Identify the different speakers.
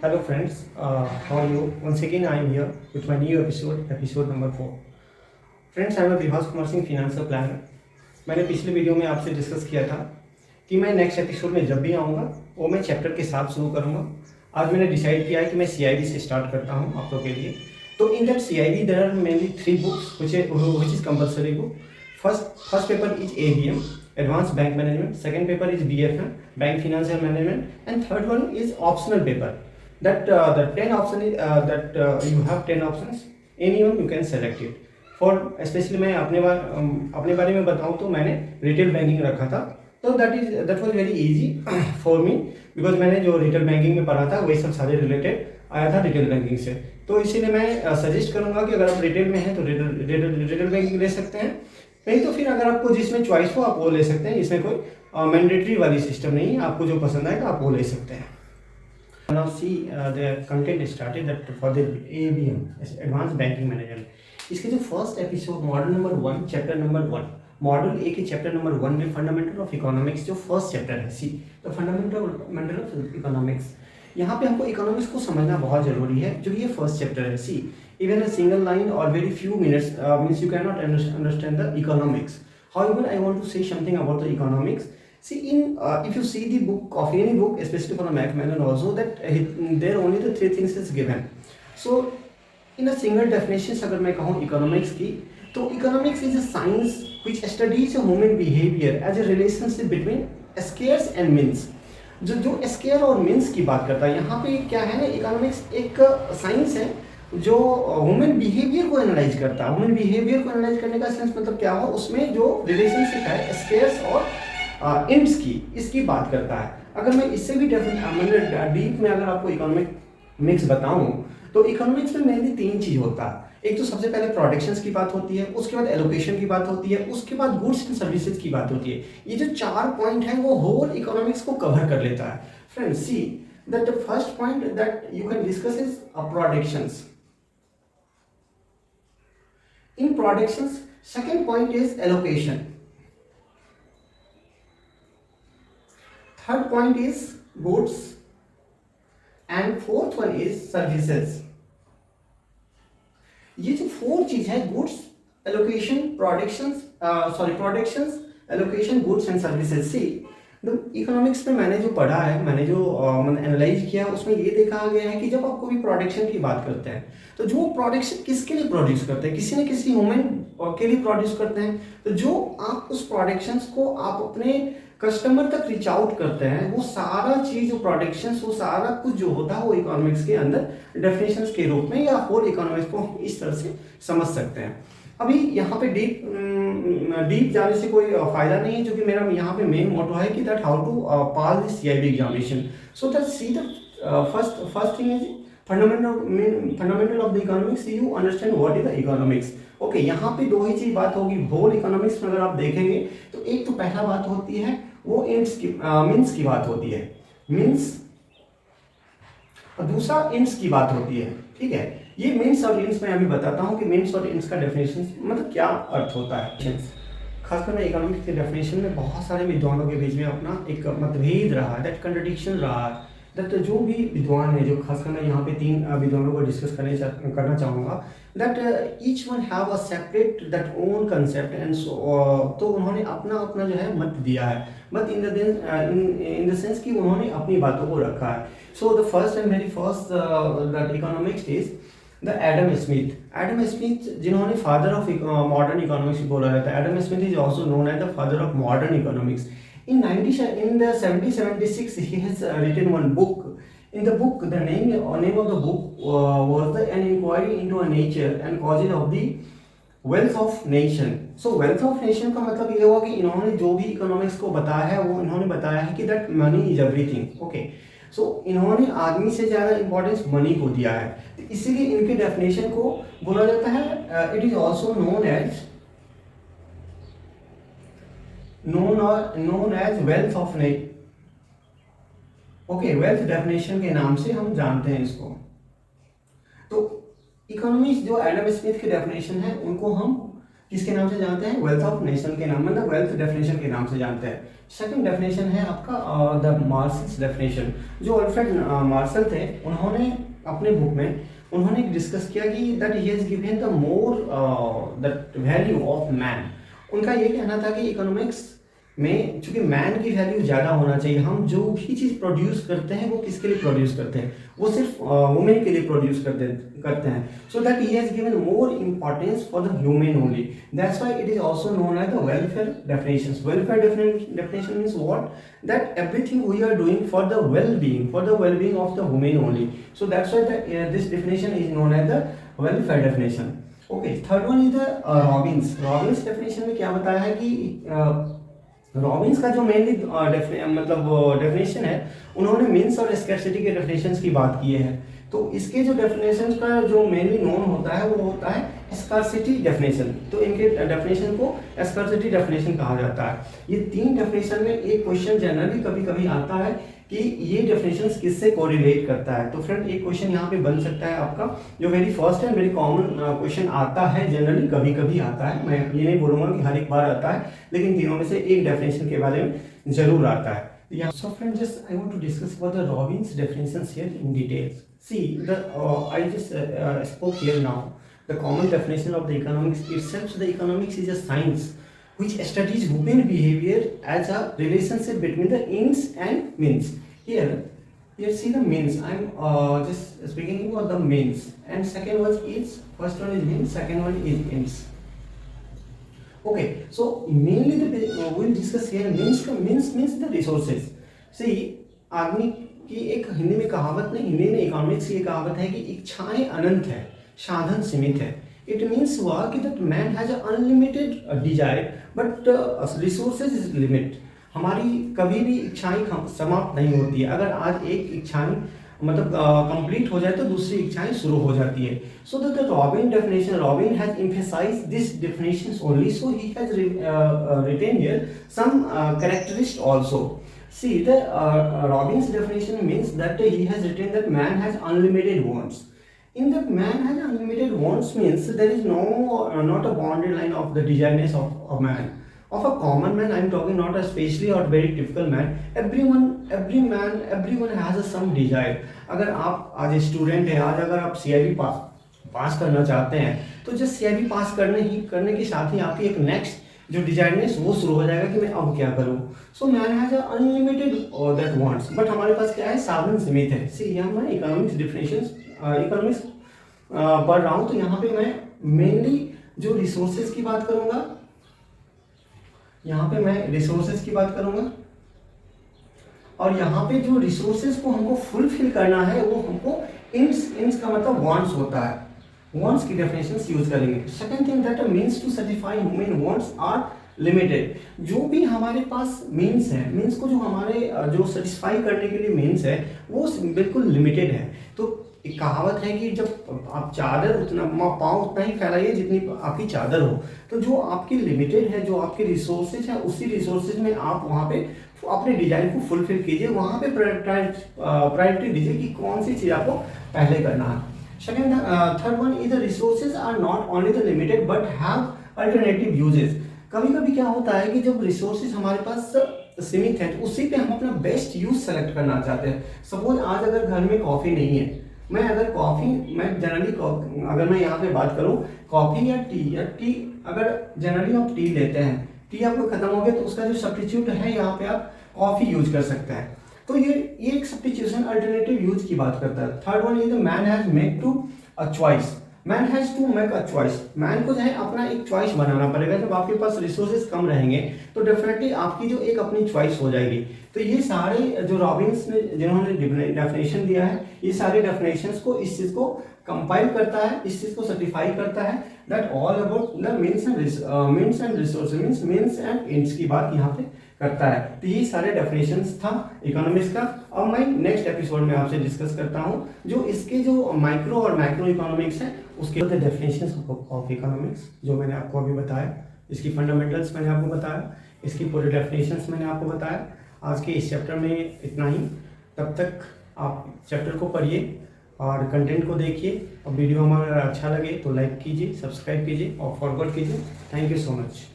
Speaker 1: Hello friends, how are you? Once again I am here with my new episode number 4. Friends, I am Vibhas Kumar Singh financial planner. मैंने पिछले video में आपसे discuss किया था कि मैं नेक्स्ट एपिसोड में जब भी आऊँगा वो मैं चैप्टर के साथ शुरू करूँगा। आज मैंने डिसाइड किया है कि मैं CIB से स्टार्ट करता हूँ आप लोग के लिए। तो in that CIB there are mainly 3 books which is compulsory book. First paper is ABM, Advanced Bank Management. Second paper is BFM, Bank Financial Management, and third one is optional paper. That the 10 option is you have 10 options. Any one you can select it. For especially मैं अपने बारे में बताऊँ तो मैंने retail banking रखा था, तो that was very easy for me because मैंने जो रिटेल बैंकिंग में पढ़ा था वही सब सारे रिलेटेड आया था रिटेल बैंकिंग से। तो इसीलिए मैं सजेस्ट करूँगा कि अगर आप रिटेल में हैं तो रिटेल बैंकिंग ले सकते हैं, नहीं तो फिर अगर आपको जिसमें चॉइस हो आप वो ले सकते हैं। इसमें कोई मैंडेटरी वाली सिस्टम नहीं है, आपको जो पसंद आएगा आप वो ले सकते हैं। Now see the content started that for the ABM Advanced Banking Management. इसके जो first episode model number 1 chapter number 1 model A के चैप्टर नंबर 1 में फंडामेंटल ऑफ इकोनॉमिक्स जो फर्स्ट चैप्टर है सी तो फंडामेंटल ऑफ इकोनॉमिक्स। यहाँ पे हमको इकोनॉमिक्स को समझना बहुत जरूरी है जो ये फर्स्ट चैप्टर है सी। इवन अ सिंगल लाइन और very few minutes means you can not understand the economics. However, I want to say something about the economics. See, if you see the book of any book, especially for a Macmillan also, that there only the 3 things is given. So, in a single definition, अगर मैं कहूँ economics की, तो economics is a science which studies human behavior as a relationship between scarce and means. जो square और means की बात करता है, यहाँ पे क्या है ना, इकोनॉमिक्स एक साइंस है जो ह्यूमन बिहेवियर को एनालाइज करता है। ह्यूमन बिहेवियर को एनालाइज करने का सेंस मतलब क्या हो, उसमें जो रिलेशनशिप है स्केयर्स और इंड्स की, इसकी बात करता है। अगर मैं इससे भी डीप में अगर आपको इकोनॉमिक्स बताऊं तो इकोनॉमिक्स में मेनली 3 चीज होता है। एक तो सबसे पहले प्रोडक्शंस की बात होती है, उसके बाद एलोकेशन की बात होती है, उसके बाद गुड्स एंड सर्विसेज की बात होती है। ये जो 4 पॉइंट है वो होल इकोनॉमिक्स को कवर कर लेता है। Friends see that the first point that you can discuss is productions. In productions, second point is allocation. Third point is goods, and fourth one is services. ये जो 4 चीज है, goods, allocation, productions, allocation, goods and services. See economics में मैंने जो पढ़ा है, मैंने जो एनालाइज किया, उसमें ये देखा गया है कि जब आप कोई प्रोडक्शन की बात करते हैं तो जो प्रोडक्शन किसके लिए प्रोड्यूस करते हैं, किसी न किसी ह्यूमन के लिए प्रोड्यूस करते हैं। तो जो आप उस प्रोडक्शंस को आप अपने कस्टमर तक रीच आउट करते हैं, वो सारा चीज, जो प्रोडक्शंस, वो सारा कुछ जो होता है वो इकोनॉमिक्स के अंदर डेफिनेशंस के रूप में या होल इकोनॉमिक्स को इस तरह से समझ सकते हैं। अभी यहाँ पे डीप जाने से कोई फायदा नहीं है, जो कि मेरा यहाँ पे मेन मोटो है कि that how to pass this CIB examination. So that see the first thing is fundamental of the economics, you understand what is the economics. Okay, यहाँ पे 2 ही चीज बात होगी। होल इकोनॉमिक्स में अगर आप देखेंगे तो एक तो पहला बात होती है वो मीन्स की बात होती है, मीन्स, और दूसरा इंड्स की बात होती है। ठीक है, ये मीन्स और इंड्स मैं अभी बताता हूँ कि मीन्स और इंड्स का डेफिनेशन मतलब क्या अर्थ होता है। खासकर मैं इकोनॉमिक्स के डेफिनेशन में बहुत सारे विद्वानों के बीच में अपना एक मतभेद रहा, दैट कंट्रडिक्शन रहा, दैट जो भी विद्वान है, जो खासकर मैं यहाँ पे 3 विद्वानों को डिस्कस करना चाहूँगा, that each one have a separate that own concept and तो उन्होंने अपना जो है मत दिया है, मत इन द सेंस कि उन्होंने अपनी बातों को रखा है। So the first and very first that economics is the Adam Smith, जिन्होंने फादर ऑफ मॉडर्न इकोनॉमिक्स बोला जाता है। Adam Smith is also known as the father of modern economics. In the 1776, he has written one book. In the book, the name of the book was an inquiry into a nature and causes of the wealth of nation. So wealth of nation का मतलब ये हुआ कि इन्होंने जो भी economics को बताया है वो इन्होंने बताया है कि that money is everything. Okay. So इन्होंने आदमी से ज़्यादा इम्पोर्टेंस मनी को दिया है, तो इसीलिए इनके डेफिनेशन को बोला जाता है, it is also known as wealth of nation. Okay, wealth definition के नाम से हम जानते हैं इसको। तो इकोनॉमिक्स जो एडम स्मिथ की डेफिनेशन है उनको हम किसके नाम से जानते हैं? वेल्थ ऑफ नेशन के नाम, मतलब वेल्थ डेफिनेशन के नाम से जानते हैं। सेकंड डेफिनेशन है आपका द मार्शल्स डेफिनेशन। जो अल्फ्रेड मार्शल थे, उन्होंने अपने बुक में उन्होंने डिस्कस किया कि that he has given the more the value of man. उनका ये कहना था कि इकोनॉमिक्स में चूंकि मैन की वैल्यू ज़्यादा होना चाहिए, हम जो भी चीज़ प्रोड्यूस करते हैं वो किसके लिए प्रोड्यूस करते हैं? वो सिर्फ वुमेन के लिए प्रोड्यूस करते हैं। So that he has given more importance for the human only, that's why it is also known as the welfare definitions. Welfare definition means what? That everything we are doing for the well-being of the women only. So that's why this definition is known as the welfare definition. Okay, third one is the Robbins definition में क्या बताया है कि Robins का जो mainly definition है, उन्होंने means और स्कैर्सिटी के डेफिनेशंस की बात की है। तो इसके जो डेफिनेशंस का जो मेनली नोन होता है वो होता है स्कैर्सिटी डेफिनेशन। तो इनके डेफिनेशन को स्कैर्सिटी डेफिनेशन कहा जाता है। ये तीन डेफिनेशन में एक क्वेश्चन जनरली कभी कभी आता है कि ये डेफिनेशंस किससे कोरिलेट करता है। तो फ्रेंड एक क्वेश्चन यहाँ पे बन सकता है आपका, जो very first and very common question आता है, जनरली कभी कभी आता है, मैं ये नहीं बोलूँगा कि हर एक बार आता है, लेकिन तीनों में से एक डेफिनेशन के बारे में जरूर आता है। Yeah, so friends, just I want to discuss about the Robbins definitions here in detail. See, I just spoke here now the common definition of the economics itself. So the economics is a science which studies human behavior as a relationship between the ends and means. Here see the means. I'm just speaking about the means, and second one is, first one is means, second one is ends. Okay, so mainly we'll discuss here means the resources. See, आदमी की एक हिंदी में कहावत नहीं, हिंदी में economics की कहावत है कि इच्छाएं अनंत है, साधन सीमित है। इट मीन्स हुआ कि that man has unlimited Dzire but resources is limit. हमारी कभी भी इच्छाएं समाप्त नहीं होती है। अगर आज एक इच्छाएं मतलब कंप्लीट हो जाए तो दूसरी इच्छाएं शुरू हो जाती है। So the Robbin has emphasised this definitions only, so he has written here some characteristics also. See, the Robbins definition means that he has written that man has unlimited wants. In that man has unlimited wants means there is not a boundary line of the desiredness of man. Of a common man, I am talking, not a specially or very typical man. Everyone has some desire. अगर आप आज student हैं, आज अगर आप CIB पास करना चाहते हैं, तो जस्ट CIB पास करने के साथ ही आपकी एक नेक्स्ट जो डिजायरनेस वो शुरू हो जाएगा कि मैं अब क्या करूं। So man has unlimited that wants, but हमारे पास क्या है, साधन सीमित है। सी यहाँ मैं इकोनॉमिक्स पढ़ रहा हूँ, तो यहाँ पे मैं मेनली जो रिसोर्सेज की बात करूंगा, यहाँ पे मैं रिसोर्सेज की बात करूंगा, और यहाँ पे जो रिसोर्सेज को हमको फुलफिल करना है वो हमको इंस का मतलब वांट्स होता है, wants की डेफिनेशंस यूज करेंगे। Second thing that means to satisfy human wants are limited. जो भी हमारे पास मींस है, मींस को जो हमारे जो सेटिस्फाई करने के लिए मींस है वो बिल्कुल लिमिटेड है। तो एक कहावत है कि जब आप चादर उतना पाँव उतना ही फैलाइए जितनी आपकी चादर हो। तो जो आपकी लिमिटेड है, जो आपके रिसोर्सेज है, उसी रिसोर्सेज में आप वहाँ पे अपने डिजाइन को फुलफिल कीजिए, वहाँ पे प्रायोरिटी दीजिए कि कौन सी चीज़ आपको पहले करना है। Second, third one is the resources are not only the limited but have alternative uses. कभी कभी क्या होता है कि जब रिसोर्सेज हमारे पास सीमित हैं तो उसी पे हम अपना बेस्ट यूज सेलेक्ट करना चाहते हैं। सपोज आज अगर घर में कॉफ़ी नहीं है, मैं जनरली अगर मैं यहाँ पे बात करूँ कॉफ़ी या टी अगर जनरली आप टी लेते हैं, टी आपको खत्म हो गया तो उसका जो सब्स्टिट्यूट है यहाँ पे आप कॉफ़ी यूज कर सकते हैं। तो ये एक सब्स्टिट्यूशन अल्टरनेटिव यूज की बात करता है। Third one is man has make to a choice. Man has to make a choice. Man को जो है अपना एक चॉइस बनाना पड़ेगा। जब आपके पास रिसोर्सेज कम रहेंगे तो डेफिनेटली आपकी जो एक अपनी चॉइस हो जाएगी। तो ये सारे जो रॉबिन्स ने जिन्होंने डेफिनेशन दिया है, ये सारे डेफिनेशंस को इस चीज को कंपाइल करता है, इस चीज को सर्टिफाई करता है that all about the means and resources, means and ends की बात यहाँ पे करता है। तो ये सारे डेफिनेशंस था इकोनॉमिक्स का। अब मैं नेक्स्ट एपिसोड में आपसे डिस्कस करता हूँ जो इसके जो माइक्रो और मैक्रो इकोनॉमिक्स है उसके डेफिनेशंस ऑफ इकोनॉमिक्स जो मैंने आपको अभी बताया, इसकी फंडामेंटल्स मैंने आपको बताया, इसकी पूरे डेफिनेशंस मैंने आपको बताया। आज के इस चैप्टर में इतना ही। तब तक आप चैप्टर को पढ़िए और कंटेंट को देखिए, और वीडियो हमारा अच्छा लगे तो लाइक कीजिए, सब्सक्राइब कीजिए और फॉरवर्ड कीजिए। Thank you so much.